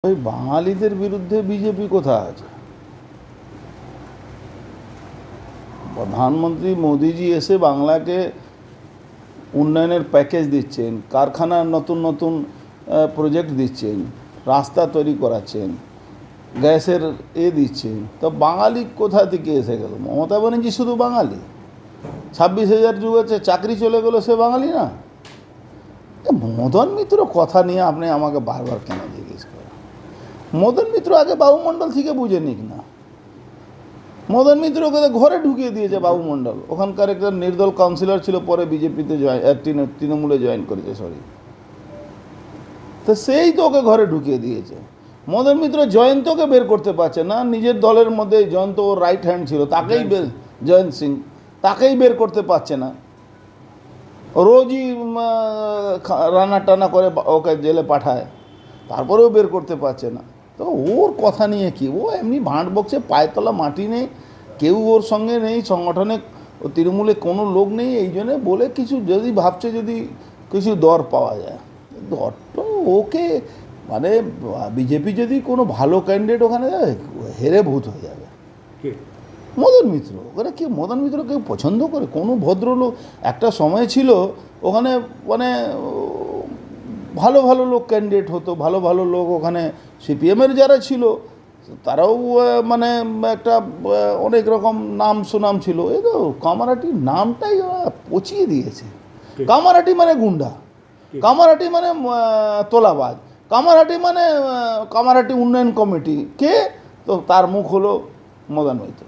ওই বাঙালিদের বিরুদ্ধে বিজেপি কোথায় আছে? প্রধানমন্ত্রী মোদিজি এসে বাংলাকে উন্নয়নের প্যাকেজ দিচ্ছেন, কারখানার নতুন নতুন প্রজেক্ট দিচ্ছেন, রাস্তা তৈরি করাচ্ছেন, গ্যাসের দিচ্ছেন। তো বাঙালি কোথা থেকে এসে গেল? মমতা ব্যানার্জি শুধু বাঙালি? 26,000 যুবক চাকরি চলে গেল, সে বাঙালি না? মদন মিত্র কথা নিয়ে আপনি আমাকে বারবার কেন জিজ্ঞেস করেন? মদন মিত্র আগে বাবুমণ্ডল থেকে বুঝে নিক না। মদন মিত্রকে তো ঘরে ঢুকিয়ে দিয়েছে বাবুমণ্ডল। ওখানকার একটা নির্দল কাউন্সিলর ছিল, পরে বিজেপিতে তৃণমূলে জয়েন করেছে, তো সেই তো ওকে ঘরে ঢুকিয়ে দিয়েছে। মদন মিত্র জয়ন্তকে বের করতে পারছে না। নিজের দলের মধ্যে জয়ন্ত ওর রাইট হ্যান্ড ছিল, তাকেই জয়ন্ত সিং, তাকেই বের করতে পারছে না। রোজই রান্না টানা করে ওকে জেলে পাঠায়, তারপরেও বের করতে পারছে না। তো ওর কথা নিয়ে কি? ও এমনি ভাঁট বকছে, পায়েতলা মাটি নেই, কেউ ওর সঙ্গে নেই, সংগঠনে তৃণমূলে কোনো লোক নেই। এই জন্যে বলে কিছু যদি ভাবছে যদি কিছু দর পাওয়া যায়, দরটা ওকে মানে বিজেপি যদি কোনো ভালো ক্যান্ডিডেট ওখানে যায়, হেরে ভূত হয়ে যাবে। মদন মিত্র ওখানে কেউ, মদন মিত্র কেউ পছন্দ করে? কোনো ভদ্রলোক একটা সময় ছিল ওখানে, মানে ভালো ভালো লোক ক্যান্ডিডেট হতো, ভালো ভালো লোক ওখানে সিপিএমের যারা ছিল তারাও মানে একটা অনেক রকম নাম সুনাম ছিল। এই তো কামারাটির নামটাই পচিয়ে দিয়েছে। কামারাটি মানে গুন্ডা, কামারাটি মানে তোলাবাজ, কামারহাটি মানে কামারহাটি উন্নয়ন কমিটি। কে? তো তার মুখ হলো মদন মিত্র।